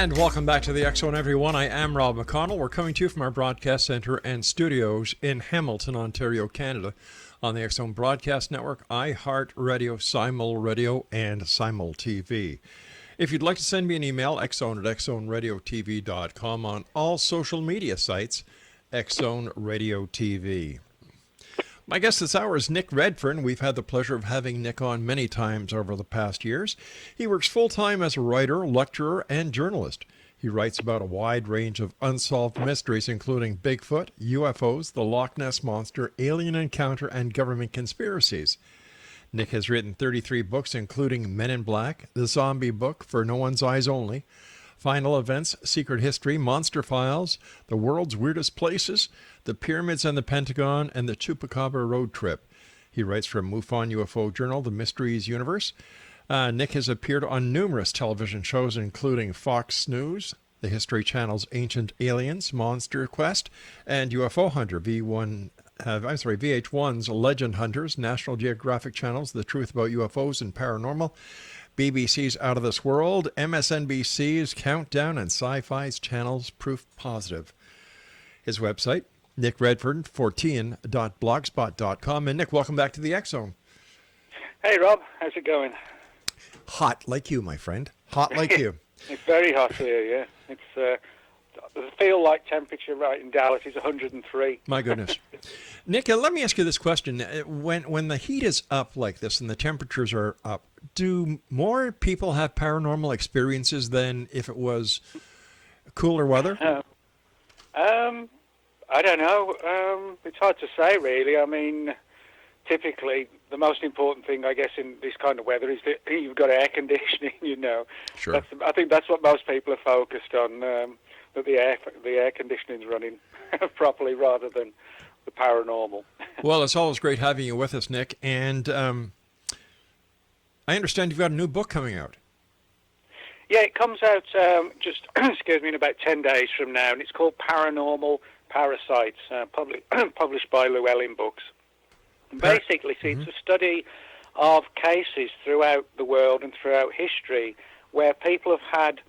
And welcome back to the X Zone, everyone. I am Rob McConnell. We're coming to you from our broadcast center and studios in Hamilton, Ontario, Canada, on the X Zone Broadcast Network, iHeartRadio, Simul Radio, and Simul TV. If you'd like to send me an email, xzone@xzoneradiotv.com, on all social media sites, X Zone Radio TV. My guest this hour is Nick Redfern. We've had the pleasure of having Nick on many times over the past years. He works full-time as a writer, lecturer, and journalist. He writes about a wide range of unsolved mysteries, including Bigfoot, UFOs, the Loch Ness Monster, alien encounter, and government conspiracies. Nick has written 33 books, including Men in Black, The Zombie Book, For No One's Eyes Only, Final Events, Secret History, Monster Files, The World's Weirdest Places, The Pyramids and the Pentagon, and The Chupacabra Road Trip. He writes for MUFON UFO Journal, The Mysteries Universe. Nick has appeared on numerous television shows, including Fox News, the History Channel's Ancient Aliens, Monster Quest, and UFO Hunter, VH1's Legend Hunters, National Geographic Channel's The Truth About UFOs and Paranormal, BBC's Out of This World, MSNBC's Countdown, and SyFy's channel's Proof Positive. His website, Nick Redfern, Fortean.blogspot.com. And Nick, welcome back to the X Zone. Hey, Rob. How's it going? Hot like you, my friend. Hot like you. It's very hot here, yeah. It's the feel-like temperature right in Dallas is 103. My goodness. Nick, let me ask you this question. When the heat is up like this and the temperatures are up, do more people have paranormal experiences than if it was cooler weather? I don't know. It's hard to say, really. I mean, typically, the most important thing, I guess, in this kind of weather is that you've got air conditioning, you know. Sure. I think that's what most people are focused on, that the air conditioning's running properly rather than the paranormal. Well, it's always great having you with us, Nick. And I understand you've got a new book coming out. Yeah, it comes out in about 10 days from now, and it's called Paranormal Parasites, published by Llewellyn Books. Basically, it's a study of cases throughout the world and throughout history where people have had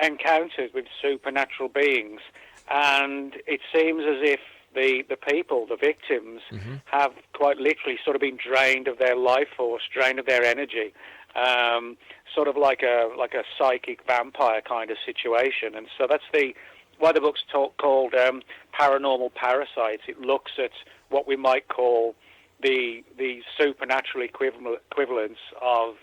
encounters with supernatural beings, and it seems as if the people, the victims, have quite literally sort of been drained of their life force, drained of their energy, sort of like a psychic vampire kind of situation. And so that's why the book's called Paranormal Parasites. It looks at what we might call the supernatural equivalents of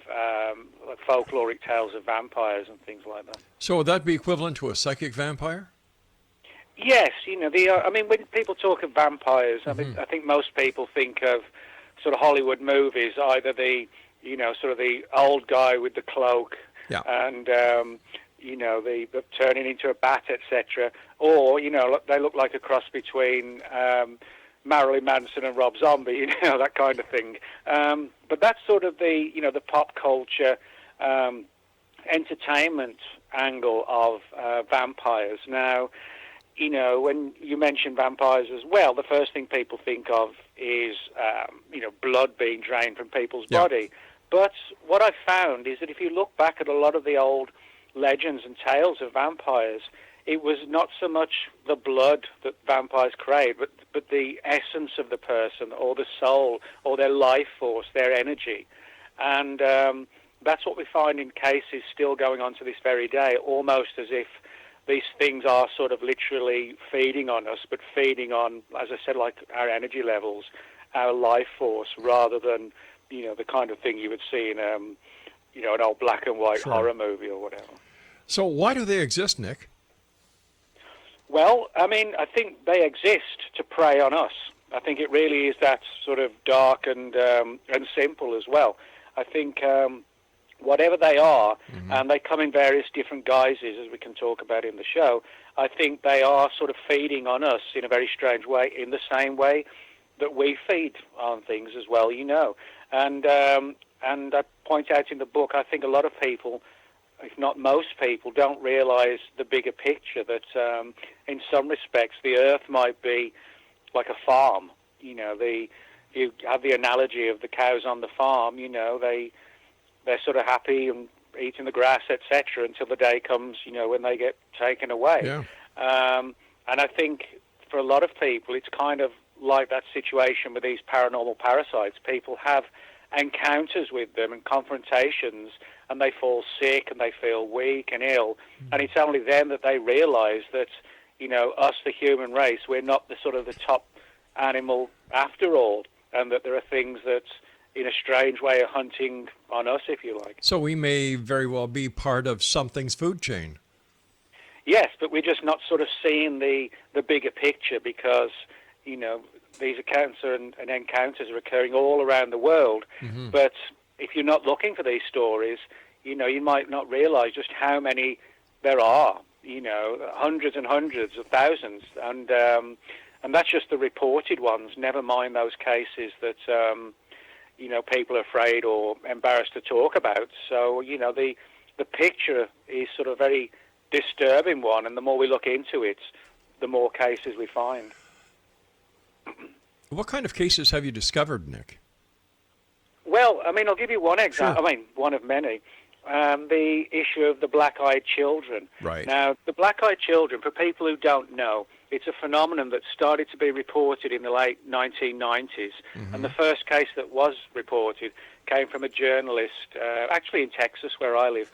folkloric tales of vampires and things like that. So would that be equivalent to a psychic vampire? Yes, you know, when people talk of vampires, I think most people think of sort of Hollywood movies, either the old guy with the cloak, and the turning into a bat, etc., or they look like a cross between Marilyn Manson and Rob Zombie, that kind of thing. But that's sort of the pop culture entertainment angle of vampires. Now, when you mention vampires as well, the first thing people think of is, blood being drained from people's body. But what I've found is that if you look back at a lot of the old legends and tales of vampires, it was not so much the blood that vampires crave, but the essence of the person, or the soul, or their life force, their energy. And that's what we find in cases still going on to this very day, almost as if these things are sort of literally feeding on us, but feeding on, as I said, like our energy levels, our life force, rather than, the kind of thing you would see in, an old black and white horror movie or whatever. So why do they exist, Nick? Well, I think they exist to prey on us. I think it really is that sort of dark and simple as well. I think whatever they are, and they come in various different guises, as we can talk about in the show, I think they are sort of feeding on us in a very strange way, in the same way that we feed on things as well, And I point out in the book, I think a lot of people, if not most people, don't realize the bigger picture, that in some respects the Earth might be like a farm. You have the analogy of the cows on the farm, they're sort of happy and eating the grass, etc., until the day comes, when they get taken away. Yeah. And I think for a lot of people, it's kind of like that situation with these paranormal parasites. People have encounters with them and confrontations, and they fall sick and they feel weak and ill. And it's only then that they realize that, us, the human race, we're not the sort of the top animal after all, and that there are things that, in a strange way, are hunting on us, if you like. So we may very well be part of something's food chain. Yes, but we're just not sort of seeing the bigger picture, because, these accounts and encounters are occurring all around the world. Mm-hmm. But if you're not looking for these stories, you might not realize just how many there are, hundreds and hundreds of thousands. And that's just the reported ones, never mind those cases that, people are afraid or embarrassed to talk about. So, the picture is sort of very disturbing one, and the more we look into it, the more cases we find. What kind of cases have you discovered, Nick? Well, I'll give you one example. Sure. One of many. The issue of the black-eyed children. Right. Now, the black-eyed children, for people who don't know, it's a phenomenon that started to be reported in the late 1990s. Mm-hmm. And the first case that was reported came from a journalist, actually in Texas, where I live,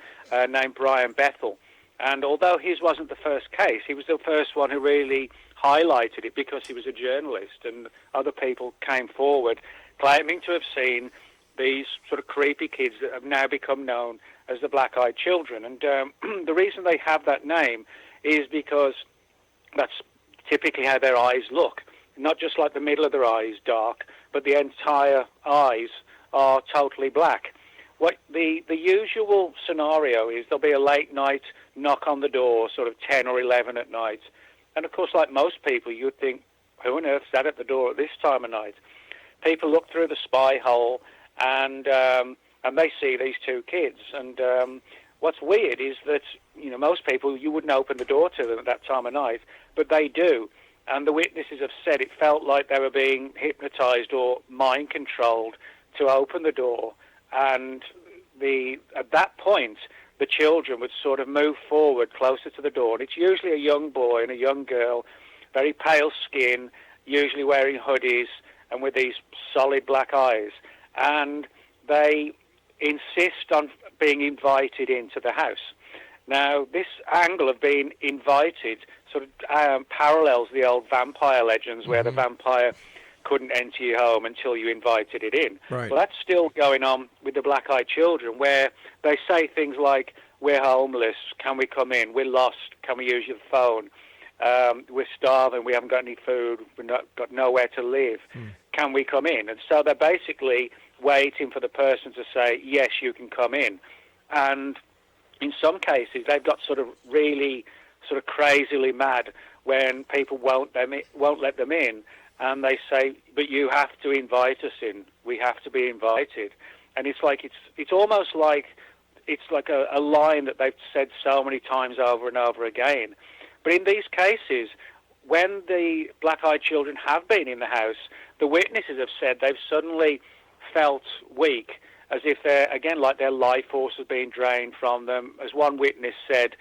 named Brian Bethel. And although his wasn't the first case, he was the first one who really highlighted it because he was a journalist, and other people came forward claiming to have seen these sort of creepy kids that have now become known as the black-eyed children. And the reason they have that name is because that's typically how their eyes look. Not just like the middle of their eyes dark, but the entire eyes are totally black. What the usual scenario is, there'll be a late night knock on the door, sort of 10 or 11 at night. And of course, like most people, you'd think, who on earth's that at the door at this time of night? People look through the spy hole, and they see these two kids. And what's weird is that, most people, you wouldn't open the door to them at that time of night, but they do. And the witnesses have said it felt like they were being hypnotized or mind-controlled to open the door. And at that point, the children would sort of move forward closer to the door. And it's usually a young boy and a young girl, very pale skin, usually wearing hoodies and with these solid black eyes. And they insist on being invited into the house. Now, this angle of being invited sort of parallels the old vampire legends, where the vampire couldn't enter your home until you invited it in. Right. Well, that's still going on with the black-eyed children, where they say things like, we're homeless, can we come in? We're lost, can we use your phone? We're starving, we haven't got any food, we've not got nowhere to live. Can we come in? And so they're basically waiting for the person to say, yes, you can come in. And in some cases, they've got sort of really sort of crazily mad when people won't let them in. And they say, but you have to invite us in. We have to be invited. And it's like it's almost like it's like a line that they've said so many times over and over again. But in these cases, when the black-eyed children have been in the house, the witnesses have said they've suddenly felt weak, as if they're, again, like their life force has been drained from them. As one witness said,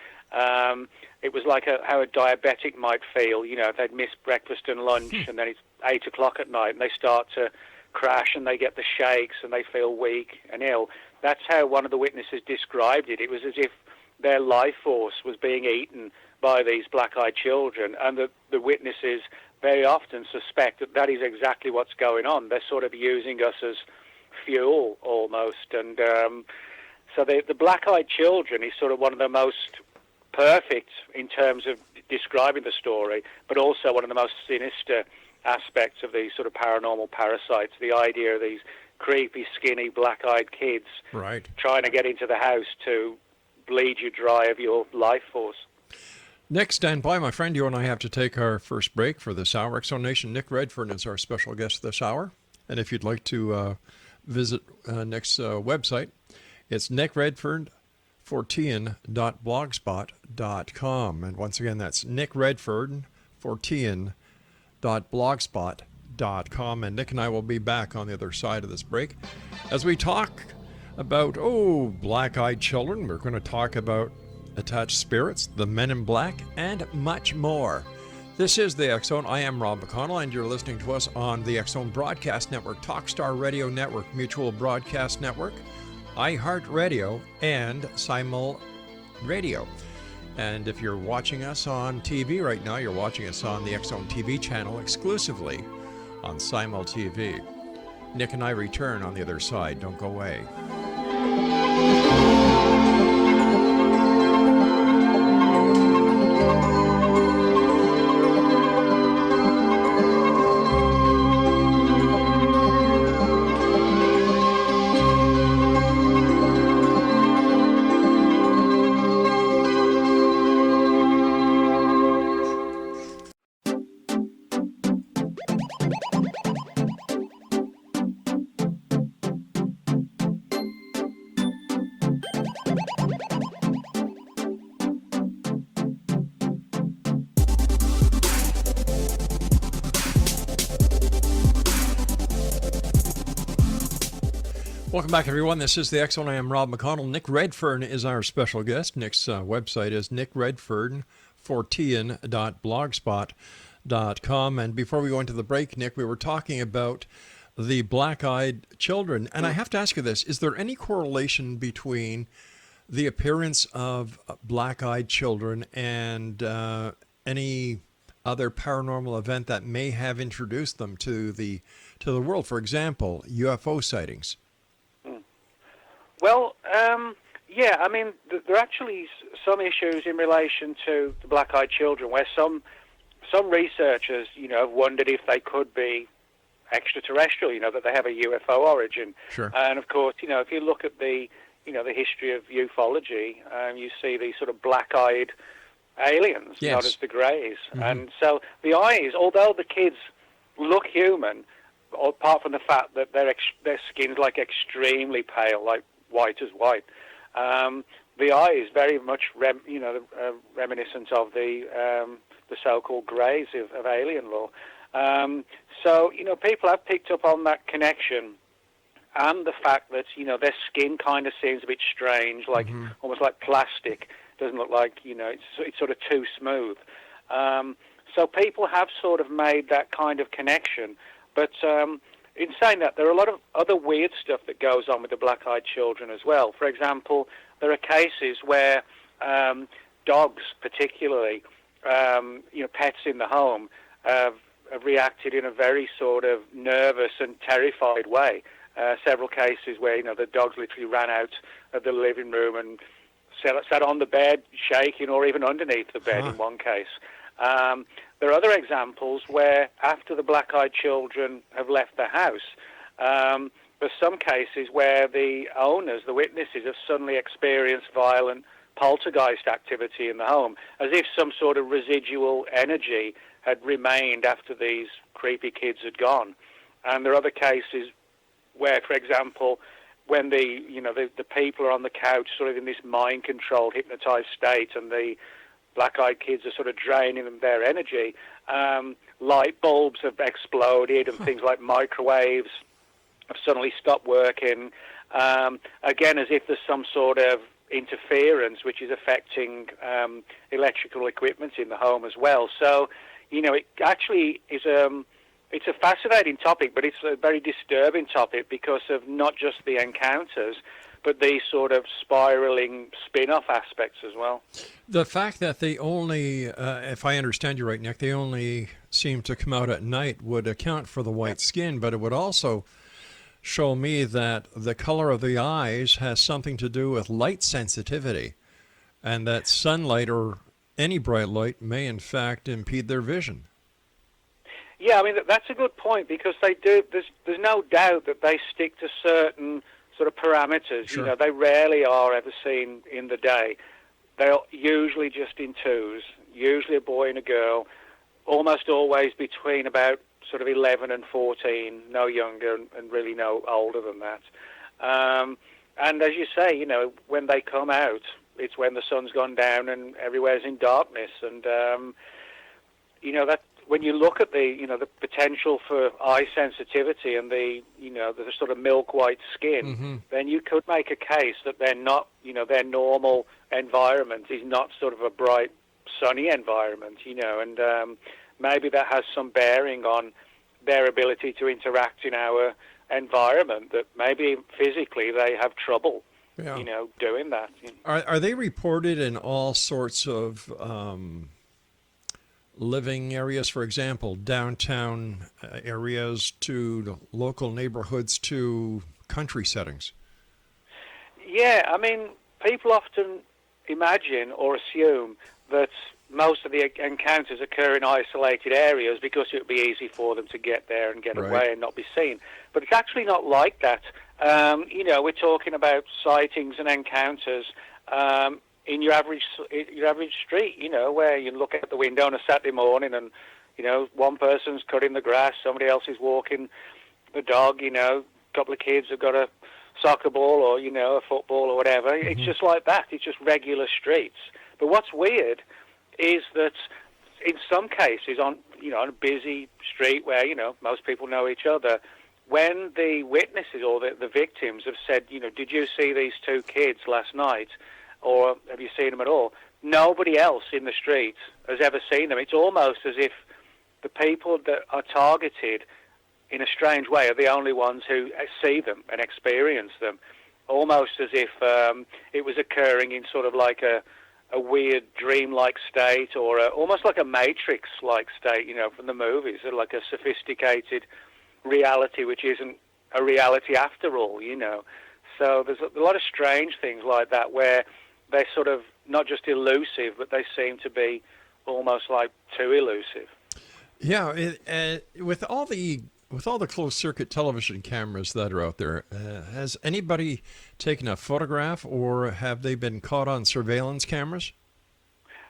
it was like how a diabetic might feel, if they'd missed breakfast and lunch, and then it's 8 o'clock at night, and they start to crash, and they get the shakes, and they feel weak and ill. That's how one of the witnesses described it. It was as if their life force was being eaten by these black-eyed children, and the witnesses very often suspect that is exactly what's going on. They're sort of using us as fuel, almost. And so the black-eyed children is sort of one of the most perfect in terms of describing the story, but also one of the most sinister aspects of these sort of paranormal parasites, the idea of these creepy, skinny, black-eyed kids trying to get into the house to bleed you dry of your life force. Nick, stand by, my friend. You and I have to take our first break for this hour. Exonation Nick Redfern is our special guest this hour. And if you'd like to visit Nick's website, it's Nick Redfern, Fortean.blogspot.com. And once again, that's Nick Redfern, Fortean.blogspot.com. And Nick and I will be back on the other side of this break as we talk about, black-eyed children. We're going to talk about attached spirits, the men in black, and much more. This is the X-Zone. I am Rob McConnell, and you're listening to us on the X-Zone Broadcast Network, Talkstar Radio Network, Mutual Broadcast Network, iHeartRadio, and Simul Radio. And if you're watching us on TV right now, you're watching us on the X-Zone TV channel exclusively on Simul TV. Nick and I return on the other side. Don't go away. Welcome back, everyone. This is the X-Zone. I am Rob McConnell. Nick Redfern is our special guest. Nick's website is Nick Redfern, Fortean.blogspot.com. And before we go into the break, Nick, we were talking about the black-eyed children. And I have to ask you this. Is there any correlation between the appearance of black-eyed children and any other paranormal event that may have introduced them to the world? For example, UFO sightings. Well, yeah, I mean, there are actually some issues in relation to the black-eyed children where some researchers, have wondered if they could be extraterrestrial, that they have a UFO origin. Sure. And, of course, if you look at the history of ufology, you see these sort of black-eyed aliens, yes, not as the greys. Mm-hmm. And so the eyes, although the kids look human, apart from the fact that their skin's like extremely pale, like white as white. The eye is very much reminiscent of the so-called greys of alien lore. So people have picked up on that connection, and the fact that their skin kind of seems a bit strange, like almost like plastic. Doesn't look like it's sort of too smooth. So people have sort of made that kind of connection, but. In saying that, there are a lot of other weird stuff that goes on with the black-eyed children as well. For example, there are cases where dogs, particularly, pets in the home, have reacted in a very sort of nervous and terrified way. Several cases where, the dogs literally ran out of the living room and sat on the bed shaking, or even underneath the bed in one case. There are other examples where, after the black-eyed children have left the house, there's some cases where the owners, the witnesses, have suddenly experienced violent poltergeist activity in the home, as if some sort of residual energy had remained after these creepy kids had gone. And there are other cases where, for example, when the people are on the couch, sort of in this mind-controlled, hypnotized state, and the black-eyed kids are sort of draining them their energy. Light bulbs have exploded, and things like microwaves have suddenly stopped working. Again, as if there's some sort of interference which is affecting electrical equipment in the home as well. So, it actually is it's a fascinating topic, but it's a very disturbing topic because of not just the encounters, but these sort of spiraling spin-off aspects as well. The fact that they only, if I understand you right, Nick, they only seem to come out at night would account for the white skin, but it would also show me that the color of the eyes has something to do with light sensitivity, and that sunlight or any bright light may in fact impede their vision. Yeah, I mean, that's a good point, because they do. There's no doubt that they stick to certain sort of parameters. Sure. They rarely are ever seen in the day. They're usually just in twos, usually a boy and a girl, almost always between about sort of 11 and 14, no younger and really no older than that. And as you say, when they come out, it's when the sun's gone down and everywhere's in darkness. And, that when you look at the potential for eye sensitivity and the sort of milk white skin, then you could make a case that they're not, their normal environment is not sort of a bright, sunny environment, and maybe that has some bearing on their ability to interact in our environment, that maybe physically they have trouble, doing that. Are they reported in all sorts of living areas, for example, downtown areas to local neighborhoods to country settings? Yeah, I mean, people often imagine or assume that most of the encounters occur in isolated areas because it would be easy for them to get there and get away and not be seen. But it's actually not like that. We're talking about sightings and encounters in your average street, where you look out the window on a Saturday morning and, one person's cutting the grass, somebody else is walking the dog, a couple of kids have got a soccer ball or, a football or whatever. It's just like that. It's just regular streets. But what's weird is that in some cases on a busy street where, most people know each other, when the witnesses or the victims have said, did you see these two kids last night? Or have you seen them at all? Nobody else in the street has ever seen them. It's almost as if the people that are targeted in a strange way are the only ones who see them and experience them, almost as if it was occurring in sort of like a weird dream-like state or almost like a Matrix-like state, from the movies, like a sophisticated reality which isn't a reality after all, So there's a lot of strange things like that where they're sort of not just elusive, but they seem to be almost like too elusive. Yeah, with all the closed-circuit television cameras that are out there, has anybody taken a photograph or have they been caught on surveillance cameras?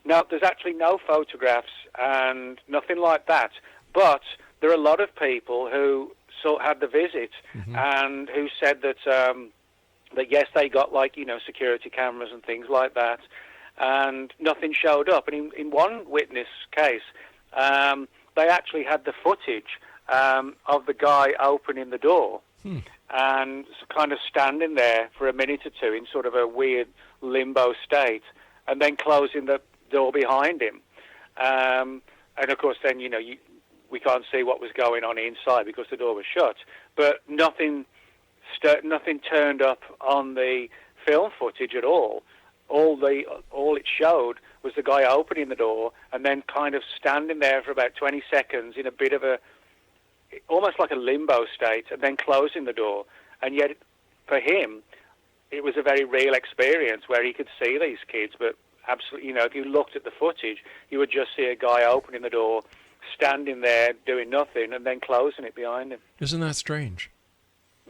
No, there's actually no photographs and nothing like that. But there are a lot of people who had the visit and who said that that yes, they got security cameras and things like that, and nothing showed up. And in one witness case, they actually had the footage of the guy opening the door and kind of standing there for a minute or two in sort of a weird limbo state, and then closing the door behind him. And of course, then we can't see what was going on inside because the door was shut. But nothing turned up on the film footage at all. All it showed was the guy opening the door and then kind of standing there for about 20 seconds in a bit of almost like a limbo state, and then closing the door. And yet, for him, it was a very real experience where he could see these kids. But absolutely, if you looked at the footage, you would just see a guy opening the door, standing there, doing nothing, and then closing it behind him. Isn't that strange?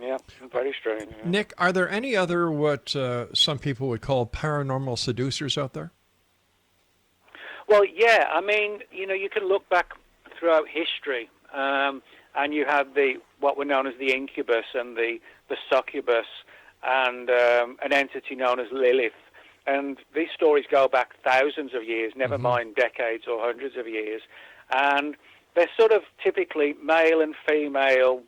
Yeah, very strange. Yeah. Nick, are there any other what some people would call paranormal seducers out there? Well, yeah. I mean, you can look back throughout history, and you have what were known as the incubus and the succubus, and an entity known as Lilith. And these stories go back thousands of years, never mind decades or hundreds of years. And they're sort of typically male and female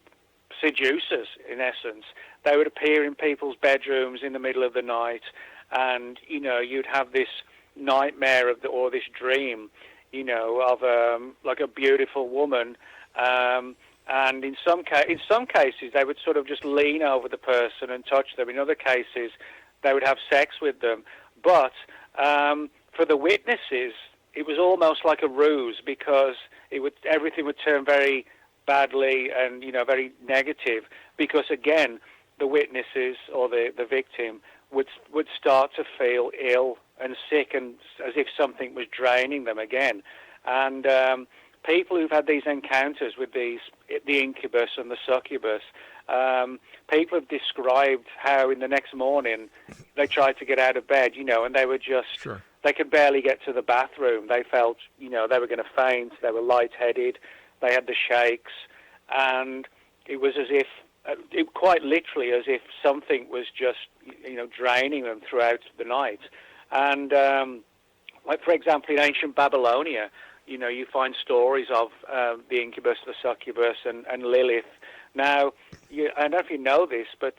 seducers, in essence. They would appear in people's bedrooms in the middle of the night, and you'd have this nightmare or this dream, of like a beautiful woman, and in some cases they would sort of just lean over the person and touch them. In other cases, they would have sex with them. But for the witnesses, it was almost like a ruse, because everything would turn very badly and very negative, because again the witnesses or the victim would start to feel ill and sick, and as if something was draining them again. And people who've had these encounters with the incubus and the succubus, people have described how in the next morning they tried to get out of bed, and they were just they could barely get to the bathroom. They felt they were going to faint. They were lightheaded. They had the shakes, and it was as if, quite literally, as if something was just, draining them throughout the night. And, like, for example, in ancient Babylonia, you find stories of the incubus, the succubus, and Lilith. Now, I don't know if you know this, but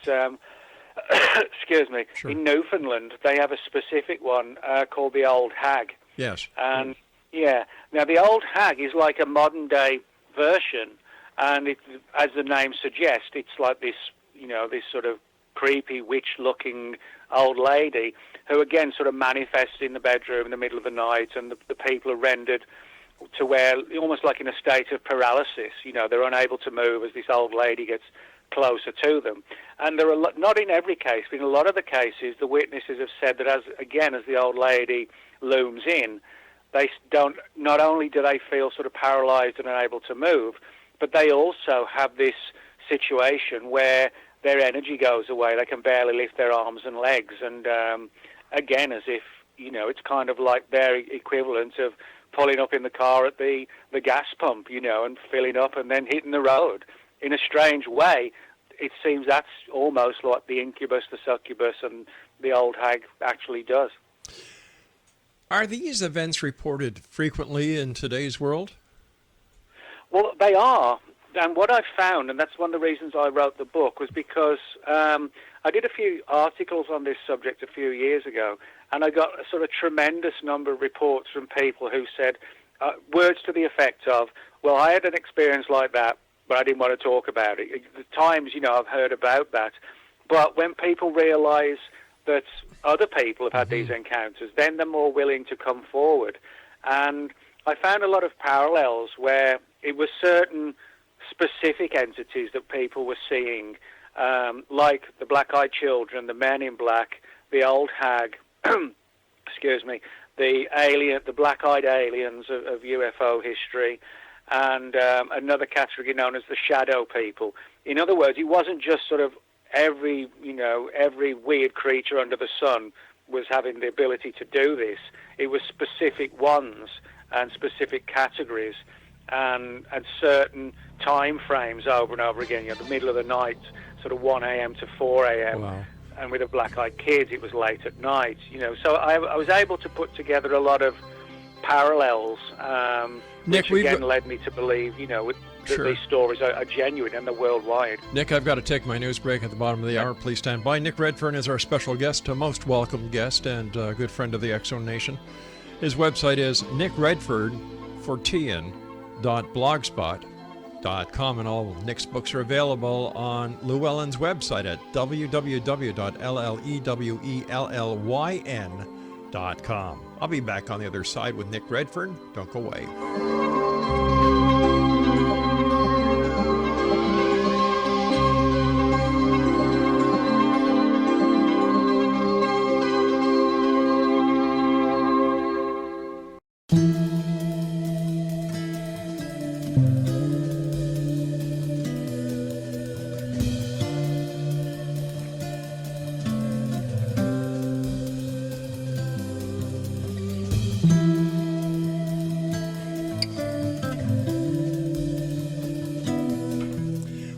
excuse me, Sure. in Newfoundland they have a specific one called the Old Hag. Yes. And now the Old Hag is like a modern day version, and as the name suggests, it's like this, this sort of creepy witch-looking old lady who again sort of manifests in the bedroom in the middle of the night, and the people are rendered to where almost like in a state of paralysis. They're unable to move as this old lady gets closer to them. And there are not in every case, but in a lot of the cases, the witnesses have said that as the old lady looms in, they don't. Not only do they feel sort of paralyzed and unable to move, but they also have this situation where their energy goes away. They can barely lift their arms and legs, and again, as if it's kind of like their equivalent of pulling up in the car at the gas pump, and filling up and then hitting the road. In a strange way, it seems that's almost like the incubus, the succubus, and the Old Hag actually does. Are these events reported frequently in today's world? Well, they are. And what I found, and that's one of the reasons I wrote the book, was because I did a few articles on this subject a few years ago, and I got a sort of tremendous number of reports from people who said words to the effect of, well, I had an experience like that, but I didn't want to talk about it. The times, I've heard about that. But when people realize that other people have had these encounters, then they're more willing to come forward. And I found a lot of parallels where it was certain specific entities that people were seeing, like the black-eyed children, the men in black, the Old Hag, excuse me, the black-eyed aliens of UFO history, and another category known as the shadow people. In other words, it wasn't just sort of every weird creature under the sun was having the ability to do this. It was specific ones and specific categories and certain time frames over and over again. The middle of the night, sort of 1 a.m. to 4 a.m. Wow. And with the black-eyed kids, it was late at night. So I was able to put together a lot of parallels, Nick, which again led me to believe, that these stories are genuine and they're worldwide. Nick, I've got to take my news break at the bottom of the hour. Please stand by. Nick Redfern is our special guest, a most welcome guest and a good friend of the X-Zone Nation. His website is nickredford14.blogspot.com, and all of Nick's books are available on Llewellyn's website at www.llewellyn.com. I'll be back on the other side with Nick Redfern. Don't go away.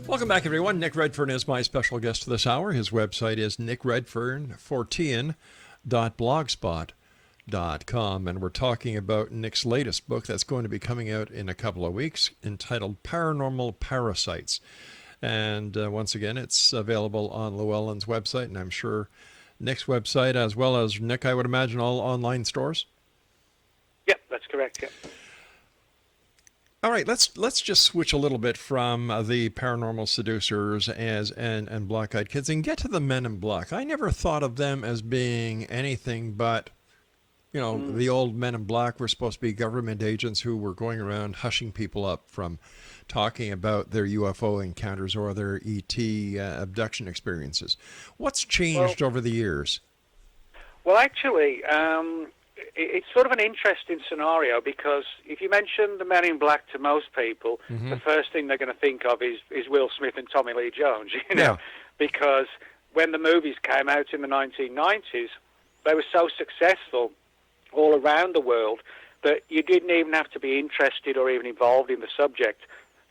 Welcome back, everyone. Nick Redfern is my special guest this hour. His website is nickredfern14.blogspot.com, and we're talking about Nick's latest book that's going to be coming out in a couple of weeks, entitled Paranormal Parasites. And once again, it's available on Llewellyn's website, and I'm sure Nick's website, as well as, Nick, I would imagine, all online stores? Yep, that's correct, yep. All right, let's just switch a little bit from the paranormal seducers and black-eyed kids and get to the men in black. I never thought of them as being anything but, the old men in black were supposed to be government agents who were going around hushing people up from talking about their UFO encounters or their ET abduction experiences. What's changed over the years? Well, actually, it's sort of an interesting scenario, because if you mention the Men in Black to most people, the first thing they're going to think of is Will Smith and Tommy Lee Jones, because when the movies came out in the 1990s, they were so successful all around the world that you didn't even have to be interested or even involved in the subject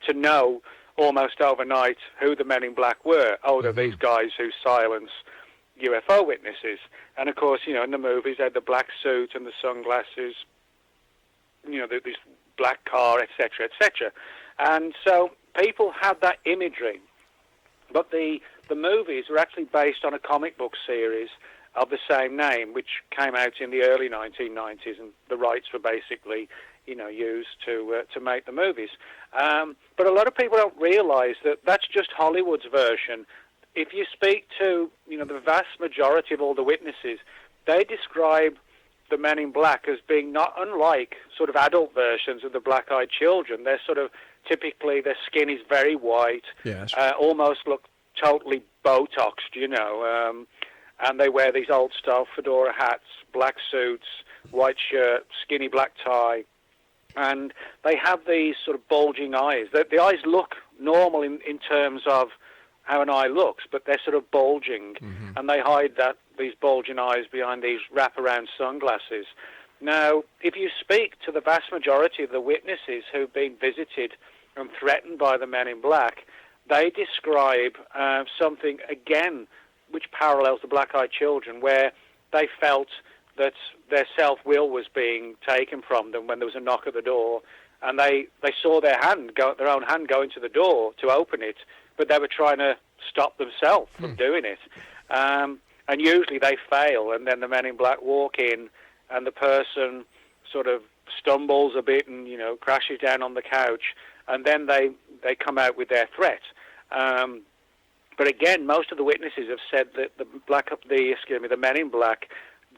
to know almost overnight who the Men in Black were. Oh, they're these guys who silence UFO witnesses. And of course, in the movies they had the black suit and the sunglasses, this black car, etc., etc. And so people had that imagery. But the movies were actually based on a comic book series of the same name, which came out in the early 1990s, and the rights were basically, used to make the movies. But a lot of people don't realize that that's just Hollywood's version. If you speak to, the vast majority of all the witnesses, they describe the Men in Black as being not unlike sort of adult versions of the black-eyed children. They're sort of, typically, their skin is very white, Yes. Almost look totally Botoxed, and they wear these old-style fedora hats, black suits, white shirt, skinny black tie, and they have these sort of bulging eyes. The eyes look normal in terms of how an eye looks, but they're sort of bulging, and they hide these bulging eyes behind these wraparound sunglasses. Now, if you speak to the vast majority of the witnesses who've been visited and threatened by the Men in Black, they describe something, again, which parallels the black-eyed children, where they felt that their self-will was being taken from them when there was a knock at the door, and they saw their own hand go into the door to open it, but they were trying to stop themselves from doing it. And usually they fail, and then the Men in Black walk in, and the person sort of stumbles a bit and, crashes down on the couch, and then they come out with their threat. But again, most of the witnesses have said that the Men in Black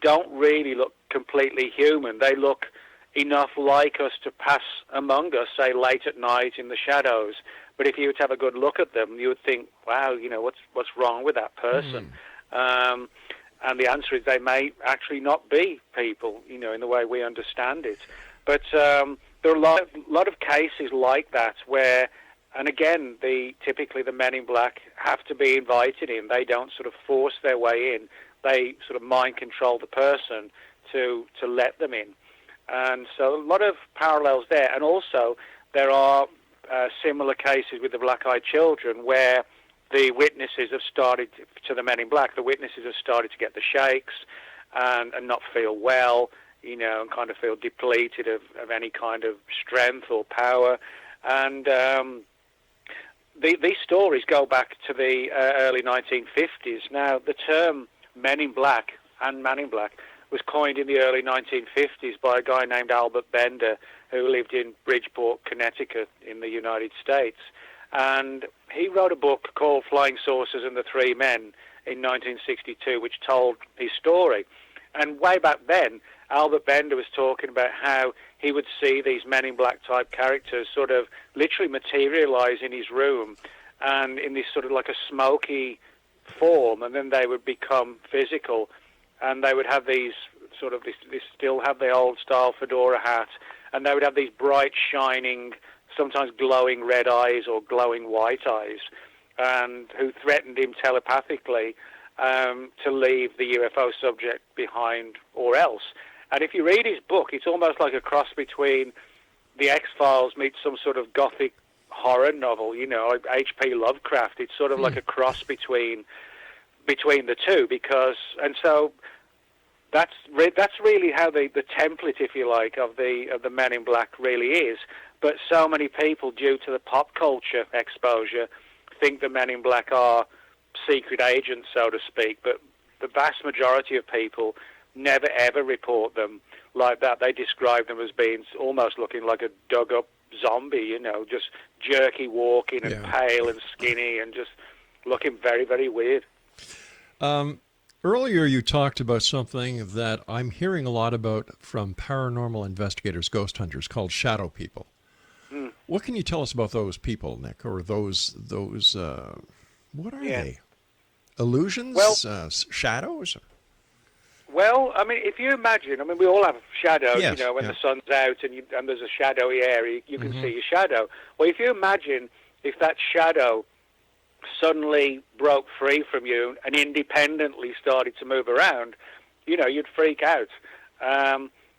don't really look completely human. They look enough like us to pass among us, say, late at night in the shadows. But if you were to have a good look at them, you would think, wow, what's wrong with that person? And the answer is they may actually not be people, in the way we understand it. But there are a lot of cases like that where, and again, typically the Men in Black have to be invited in. They don't sort of force their way in. They sort of mind control the person to let them in. And so a lot of parallels there. And also there are similar cases with the black-eyed children where the witnesses have started, to the Men in Black, the witnesses have started to get the shakes and not feel well, and kind of feel depleted of any kind of strength or power. And these stories go back to the early 1950s. Now, the term Men in Black and Man in Black was coined in the early 1950s by a guy named Albert Bender, who lived in Bridgeport, Connecticut in the United States. And he wrote a book called Flying Saucers and the Three Men in 1962, which told his story. And way back then, Albert Bender was talking about how he would see these Men in Black type characters sort of literally materialize in his room and in this sort of like a smoky form, and then they would become physical, and they would have these sort of, they still have the old style fedora hat, and they would have these bright, shining, sometimes glowing red eyes or glowing white eyes, and who threatened him telepathically to leave the UFO subject behind or else. And if you read his book, it's almost like a cross between the X-Files meets some sort of gothic horror novel, H.P. Lovecraft. It's sort of like a cross between the two, because, and so that's really how the template, if you like, of the Men in Black really is. But so many people, due to the pop culture exposure, think the Men in Black are secret agents, so to speak. But the vast majority of people never ever report them like that. They describe them as being almost looking like a dug-up zombie, just jerky walking and pale and skinny and just looking very, very weird. Earlier you talked about something that I'm hearing a lot about from paranormal investigators, ghost hunters, called shadow people. What can you tell us about those people, Nick, or those what are they? Illusions? Well, shadows? Well, I mean, if you imagine, we all have shadows, yes, when the sun's out and there's a shadowy area, you can see your shadow. Well, if you imagine if that shadow suddenly broke free from you and independently started to move around, you'd freak out.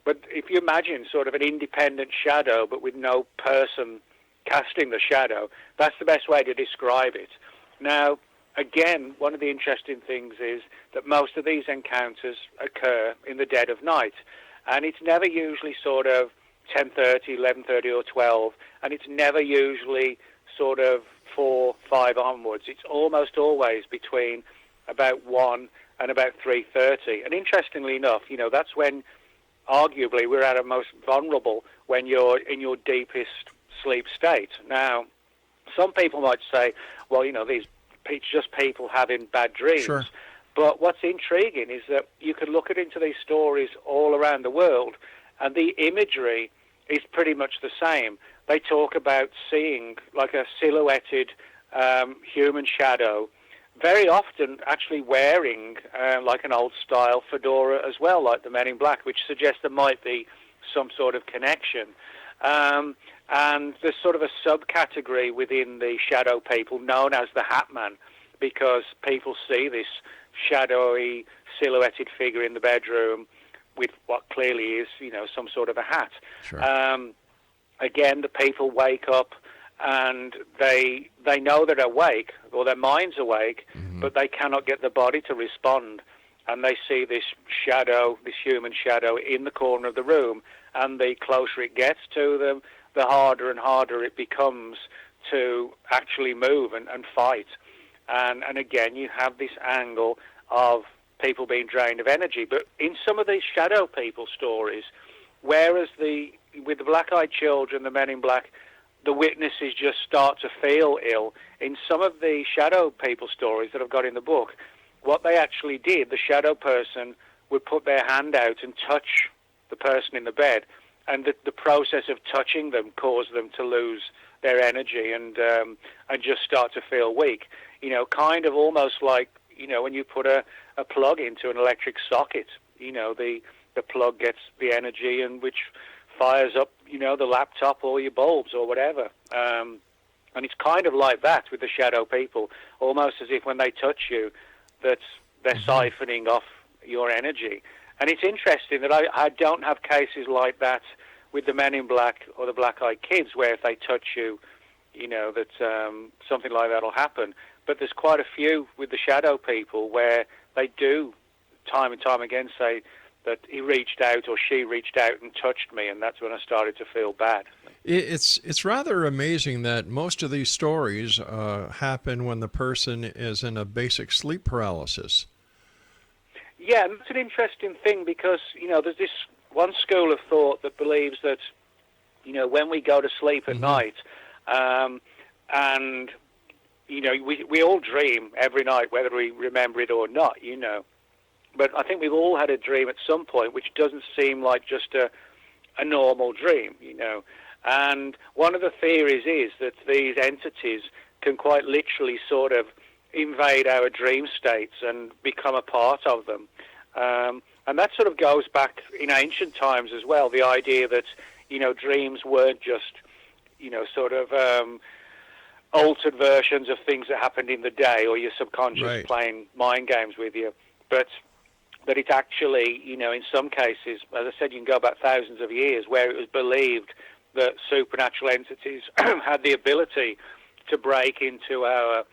But if you imagine sort of an independent shadow but with no person casting the shadow, that's the best way to describe it. Now, again, one of the interesting things is that most of these encounters occur in the dead of night, and it's never usually sort of 10:30, 11:30, or 12, and it's never usually sort of 4, 5 onwards. It's almost always between about 1 and about 3:30. And interestingly enough, that's when, arguably, we're at our most vulnerable, when you're in your deepest sleep state. Now, some people might say, well, these it's just people having bad dreams. Sure. But what's intriguing is that you can look into these stories all around the world, and the imagery is pretty much the same. They talk about seeing like a silhouetted human shadow, very often actually wearing like an old-style fedora as well, like the Men in Black, which suggests there might be some sort of connection. And there's sort of a subcategory within the shadow people known as the Hat Man, because people see this shadowy, silhouetted figure in the bedroom with what clearly is, some sort of a hat. Sure. Again, the people wake up and they know they're awake, or their mind's awake, but they cannot get the body to respond. And they see this shadow, this human shadow, in the corner of the room. And the closer it gets to them, the harder and harder it becomes to actually move and fight. And again, you have this angle of people being drained of energy. But in some of these shadow people stories, whereas with the black-eyed children, the Men in Black, the witnesses just start to feel ill, in some of the shadow people stories that I've got in the book, what they actually did, the shadow person would put their hand out and touch the person in the bed, and the process of touching them caused them to lose their energy and just start to feel weak. Kind of almost like, when you put a plug into an electric socket, the plug gets the energy and which fires up, the laptop or your bulbs or whatever. And it's kind of like that with the shadow people, almost as if when they touch you, that they're siphoning off your energy. And it's interesting that I don't have cases like that with the Men in Black or the Black-Eyed Kids, where if they touch you, that something like that will happen. But there's quite a few with the shadow people where they do, time and time again, say that he reached out or she reached out and touched me, and that's when I started to feel bad. It's rather amazing that most of these stories happen when the person is in a basic sleep paralysis. Yeah, and that's an interesting thing because, there's this one school of thought that believes that, when we go to sleep at night, and, we all dream every night, whether we remember it or not, But I think we've all had a dream at some point which doesn't seem like just a normal dream, And one of the theories is that these entities can quite literally sort of invade our dream states and become a part of them. And that sort of goes back in ancient times as well, the idea that, dreams weren't just, sort of altered versions of things that happened in the day or your subconscious playing mind games with you, but that it actually, in some cases, as I said, you can go back thousands of years, where it was believed that supernatural entities had the ability to break into our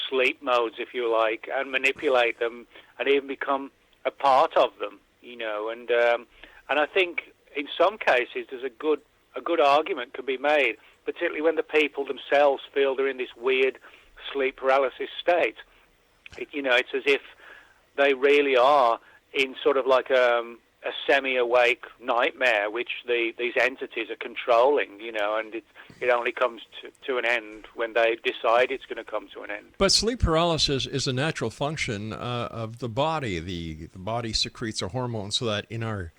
sleep modes, if you like, and manipulate them and even become a part of them, and I think in some cases there's a good argument can be made, particularly when the people themselves feel they're in this weird sleep paralysis state. It's as if they really are in sort of like a semi-awake nightmare, which these entities are controlling, and it only comes to an end when they decide it's going to come to an end. But sleep paralysis is a natural function of the body. The body secretes a hormone so that in our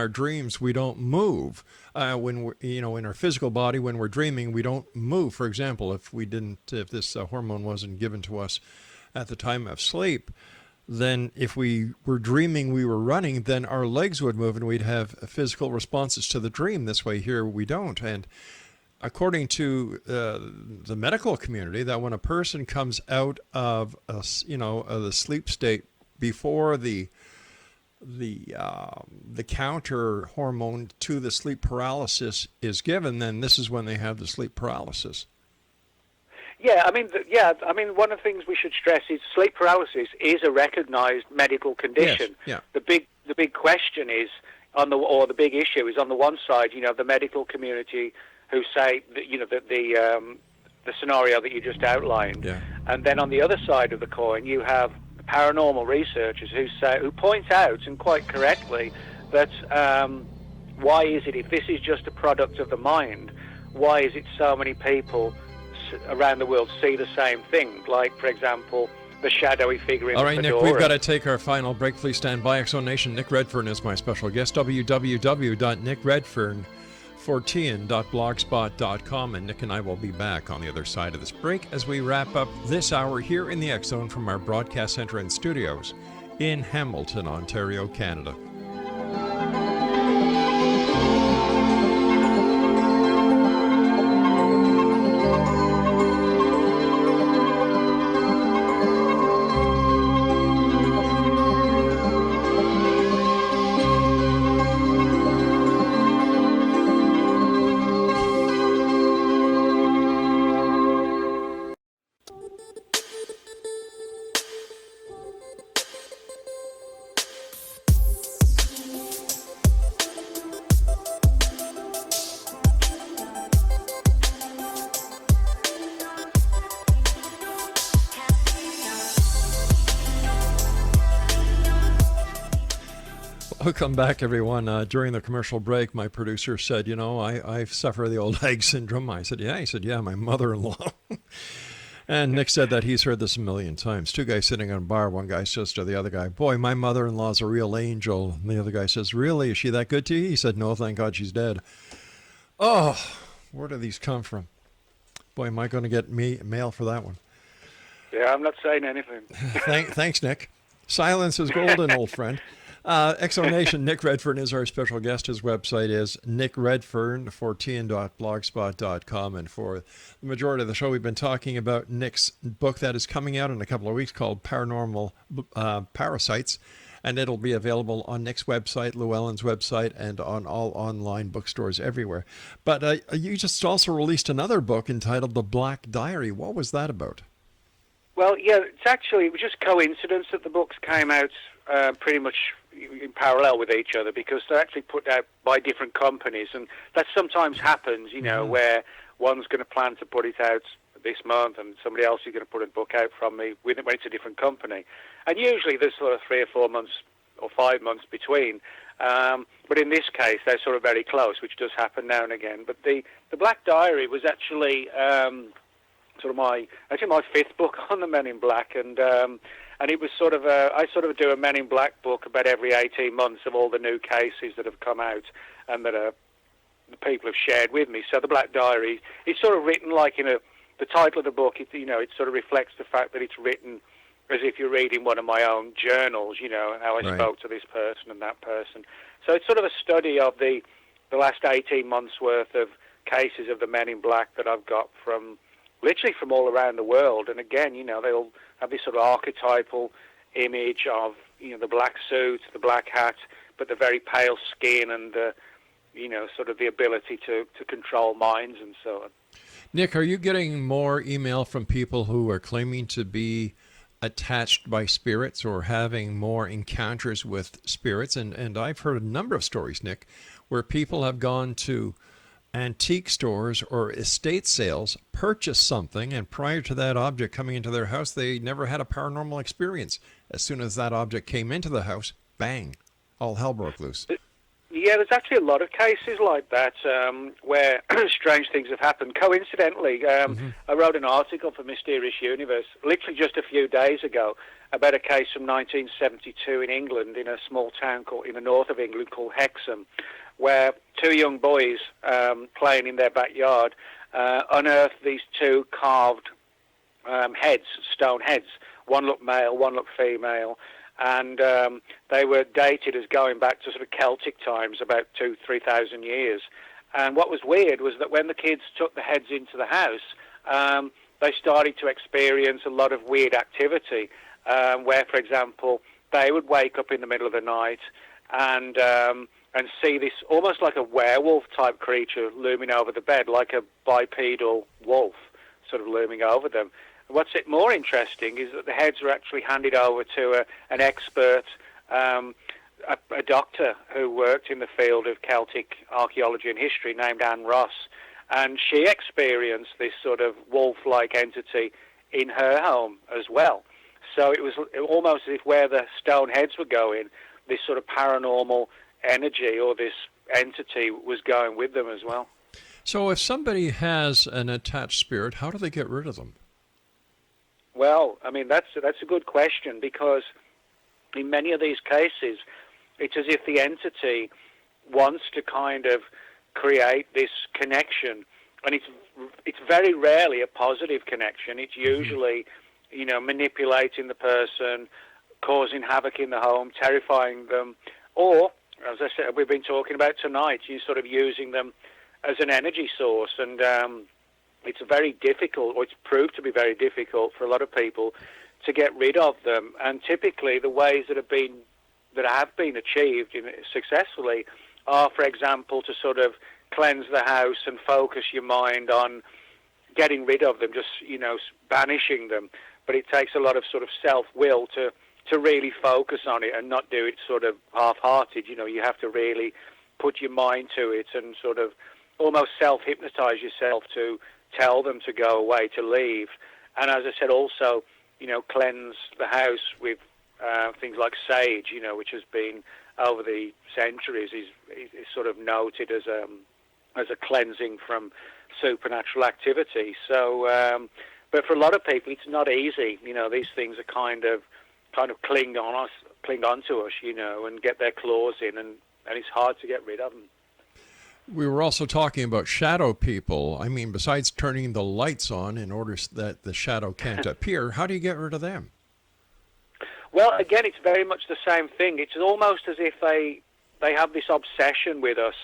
dreams we don't move. When we're, in our physical body, when we're dreaming, we don't move. For example, if this hormone wasn't given to us at the time of sleep, then if we were dreaming we were running, then our legs would move and we'd have physical responses to the dream. This way here we don't. And according to the medical community, that when a person comes out of the sleep state before the counter hormone to the sleep paralysis is given, then this is when they have the sleep paralysis. Yeah, I mean, one of the things we should stress is sleep paralysis is a recognized medical condition. Yes, yeah. The big question is, or the big issue is on the one side, the medical community who say that, the scenario that you just outlined, and then on the other side of the coin, you have paranormal researchers who point out, and quite correctly, that why is it, if this is just a product of the mind, why is it so many people around the world see the same thing? Like, for example, the shadowy figure in the fedora. All right, Nick, we've got to take our final break. Please stand by. Exo Nation, Nick Redfern is my special guest. www.nickredfern.fortean.blogspot.com, and Nick and I will be back on the other side of this break as we wrap up this hour here in the X Zone from our broadcast center and studios in Hamilton, Ontario, Canada. Welcome back, everyone. During the commercial break, my producer said, I suffer the old egg syndrome. I said, yeah. He said, yeah, my mother-in-law. And Nick said that he's heard this a million times. Two guys sitting in a bar. One guy says to the other guy, boy, my mother-in-law's a real angel. And the other guy says, really? Is she that good to you? He said, no, thank God she's dead. Oh, where do these come from? Boy, am I going to get mail for that one. Yeah, I'm not saying anything. Thanks, Nick. Silence is golden, old friend. Exo Nation, Nick Redfern is our special guest. His website is nickredfern.fortean.blogspot.com. And for the majority of the show, we've been talking about Nick's book that is coming out in a couple of weeks called Paranormal Parasites. And it'll be available on Nick's website, Llewellyn's website, and on all online bookstores everywhere. But you just also released another book entitled The Black Diary. What was that about? Well, yeah, it was just coincidence that the books came out pretty much in parallel with each other, because they're actually put out by different companies, and that sometimes happens, where one's going to plan to put it out this month and somebody else is going to put a book out from me when it's a different company. And usually there's sort of 3 or 4 months or 5 months between. But in this case, they're sort of very close, which does happen now and again. But the Black Diary was actually my fifth book on the Men in Black, and it was I do a Men in Black book about every 18 months of all the new cases that have come out and that the people have shared with me. So the Black Diary is sort of written like the title of the book. It sort of reflects the fact that it's written as if you're reading one of my own journals. How I spoke to this person and that person. So it's sort of a study of the last 18 months worth of cases of the Men in Black that I've got from literally from all around the world. And again, they all have this sort of archetypal image of, the black suit, the black hat, but the very pale skin and, sort of the ability to control minds and so on. Nick, are you getting more email from people who are claiming to be attached by spirits or having more encounters with spirits? And I've heard a number of stories, Nick, where people have gone to antique stores or estate sales, purchased something, and prior to that object coming into their house, they never had a paranormal experience. As soon as that object came into the house, bang, all hell broke loose. Yeah, there's actually a lot of cases like that where strange things have happened. Coincidentally, I wrote an article for Mysterious Universe literally just a few days ago about a case from 1972 in England, in a small town in the north of England called Hexham, where two young boys playing in their backyard unearthed these two carved heads, stone heads. One looked male, one looked female, and they were dated as going back to sort of Celtic times, about 2,000-3,000 years. And what was weird was that when the kids took the heads into the house, they started to experience a lot of weird activity, where, for example, they would wake up in the middle of the night and see this almost like a werewolf-type creature looming over the bed, like a bipedal wolf sort of looming over them. What's more interesting is that the heads were actually handed over to an expert a doctor who worked in the field of Celtic archaeology and history named Anne Ross, and she experienced this sort of wolf-like entity in her home as well. So it was almost as if where the stone heads were going, this sort of paranormal energy or this entity was going with them as well. So if somebody has an attached spirit, how do they get rid of them? Well, I mean, that's a good question, because in many of these cases, it's as if the entity wants to kind of create this connection, and it's very rarely a positive connection. It's usually, manipulating the person, causing havoc in the home, terrifying them, or, as I said, we've been talking about tonight, you sort of using them as an energy source, and it's very difficult, or it's proved to be very difficult for a lot of people to get rid of them. And typically, the ways that have been achieved successfully are, for example, to sort of cleanse the house and focus your mind on getting rid of them, just banishing them. But it takes a lot of sort of self-will to really focus on it and not do it sort of half-hearted. You have to really put your mind to it and sort of almost self-hypnotize yourself to tell them to go away, to leave. And as I said, also, cleanse the house with things like sage, which has been over the centuries is sort of noted as a cleansing from supernatural activity. So, but for a lot of people, it's not easy. These things are kind of cling on to us, and get their claws in, and it's hard to get rid of them. We were also talking about shadow people. I mean, besides turning the lights on in order that the shadow can't appear, how do you get rid of them? Well, again, it's very much the same thing. It's almost as if they have this obsession with us,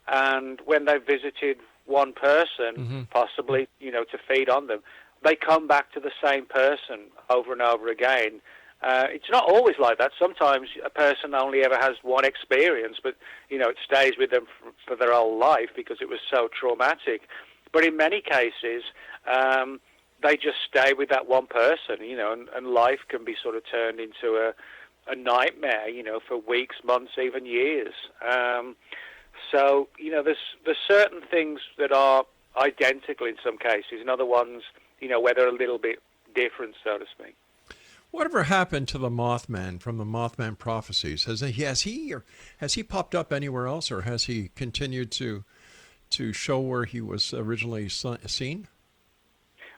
and when they've visited one person, possibly, to feed on them, they come back to the same person over and over again. It's not always like that. Sometimes a person only ever has one experience, but, it stays with them for their whole life because it was so traumatic. But in many cases, they just stay with that one person, and life can be sort of turned into a nightmare, for weeks, months, even years. So, there's certain things that are identical in some cases, and other ones, where they're a little bit different, so to speak. Whatever happened to the Mothman from the Mothman prophecies? Has he popped up anywhere else, or has he continued to show where he was originally seen?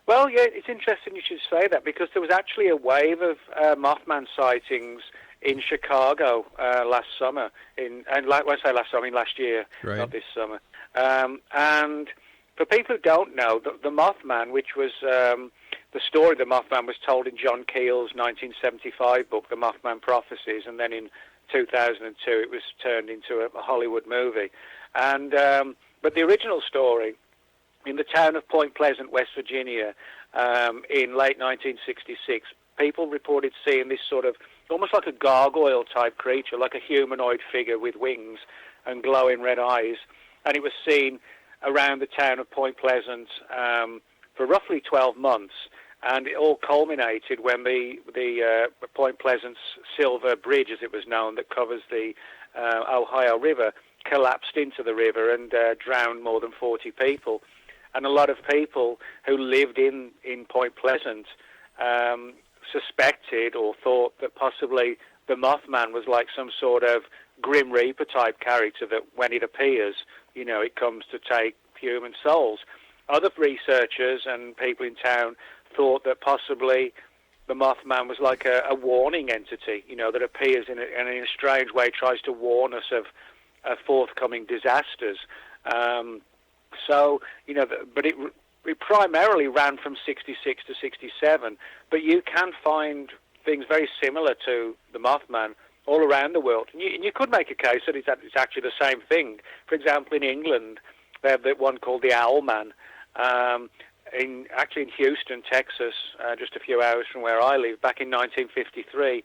Well, yeah, it's interesting you should say that, because there was actually a wave of Mothman sightings in Chicago last summer. When I say last summer, I mean last year, right. Not this summer. And for people who don't know, the Mothman, which was the story of the Mothman was told in John Keel's 1975 book, The Mothman Prophecies, and then in 2002 it was turned into a Hollywood movie. And but the original story, in the town of Point Pleasant, West Virginia, in late 1966, people reported seeing this sort of almost like a gargoyle-type creature, like a humanoid figure with wings and glowing red eyes. And it was seen around the town of Point Pleasant for roughly 12 months. And it all culminated when the Point Pleasant's Silver Bridge, as it was known, that covers the Ohio River, collapsed into the river and drowned more than 40 people. And a lot of people who lived in Point Pleasant suspected or thought that possibly the Mothman was like some sort of Grim Reaper type character that when it appears, it comes to take human souls. Other researchers and people in town thought that possibly the Mothman was like a warning entity, that appears in a strange way, tries to warn us of forthcoming disasters. So, but it primarily ran from 66 to 67, but you can find things very similar to the Mothman all around the world. And you could make a case that it's actually the same thing. For example, in England, they have one called the Owlman. In Houston, Texas, just a few hours from where I live, back in 1953,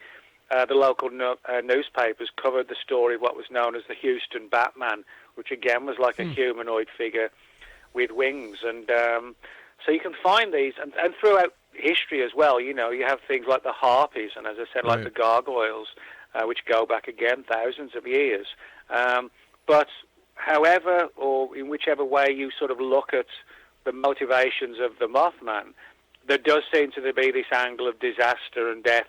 the local newspapers covered the story of what was known as the Houston Batman, which again was like a humanoid figure with wings. And so you can find these, and throughout history as well, you have things like the harpies, and as I said, like the gargoyles. which go back again thousands of years. But however, or in whichever way you sort of look at the motivations of the Mothman, there does seem to be this angle of disaster and death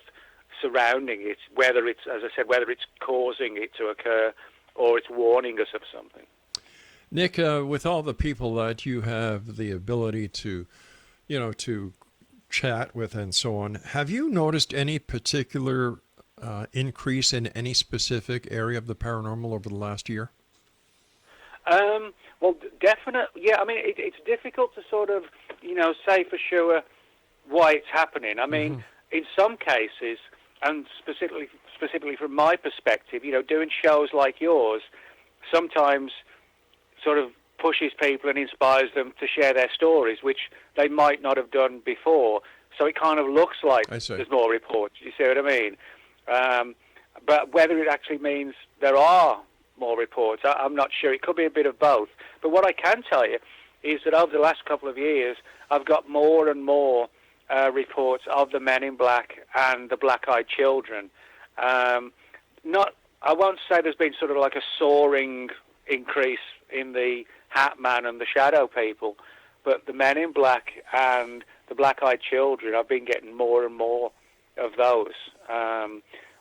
surrounding it, whether it's, as I said, whether it's causing it to occur or it's warning us of something. Nick, with all the people that you have the ability to, to chat with and so on, have you noticed any particular increase in any specific area of the paranormal over the last year? Well, definitely, yeah. I mean, it's difficult to sort of, say for sure why it's happening. I mean, in some cases, and specifically from my perspective, doing shows like yours sometimes sort of pushes people and inspires them to share their stories, which they might not have done before. So it kind of looks like there's more reports. You see what I mean? But whether it actually means there are more reports, I'm not sure. It could be a bit of both. But what I can tell you is that over the last couple of years, I've got more and more reports of the Men in Black and the Black-Eyed Children. I won't say there's been sort of like a soaring increase in the Hat Man and the Shadow People, but the Men in Black and the Black-Eyed Children, I've been getting more and more of those.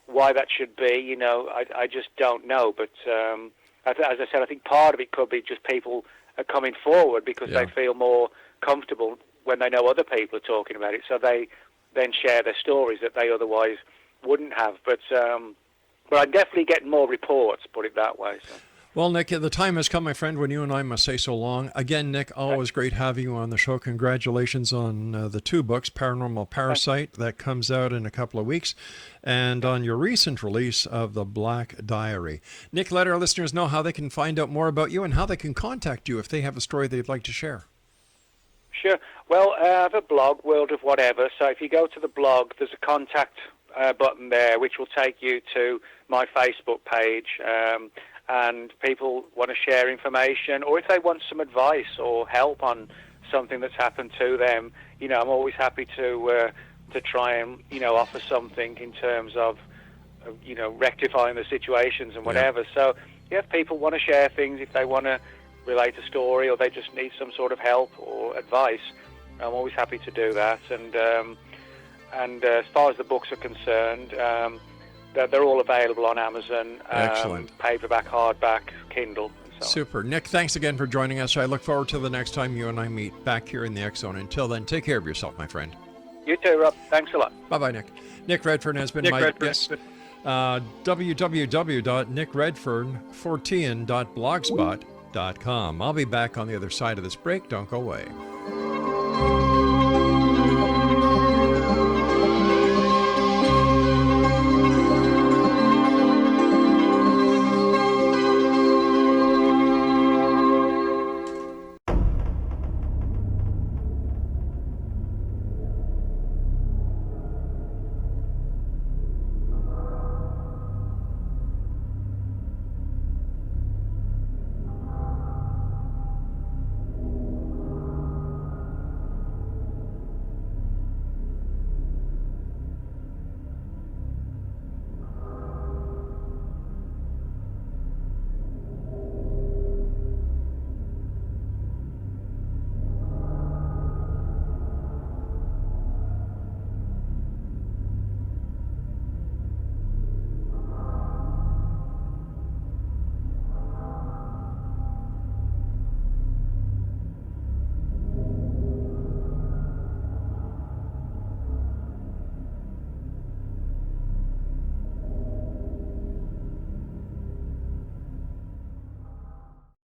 Why that should be, I just don't know. But as I said, I think part of it could be just people are coming forward because they feel more comfortable when they know other people are talking about it, so they then share their stories that they otherwise wouldn't have. But I'm definitely getting more reports, put it that way. So. Well, Nick, the time has come, my friend, when you and I must say so long. Again, Nick, always great having you on the show. Congratulations on the 2 books, Paranormal Parasite, that comes out in a couple of weeks, and on your recent release of The Black Diary. Nick, let our listeners know how they can find out more about you and how they can contact you if they have a story they'd like to share. Sure. Well, I have a blog, World of Whatever, so if you go to the blog, there's a contact button there, which will take you to my Facebook page, and people want to share information, or if they want some advice or help on something that's happened to them, I'm always happy to try and, offer something in terms of rectifying the situations and whatever. So, if people want to share things, if they want to relate a story or they just need some sort of help or advice, I'm always happy to do that. And as far as the books are concerned, they're all available on Amazon. Excellent. Paperback, hardback, Kindle, and so on. Super. Nick, thanks again for joining us. I look forward to the next time you and I meet back here in the X Zone. Until then, take care of yourself, my friend. You too, Rob. Thanks a lot. Bye-bye, Nick. Nick Redfern has been my guest. www.nickredfernfortean.blogspot.com. I'll be back on the other side of this break. Don't go away.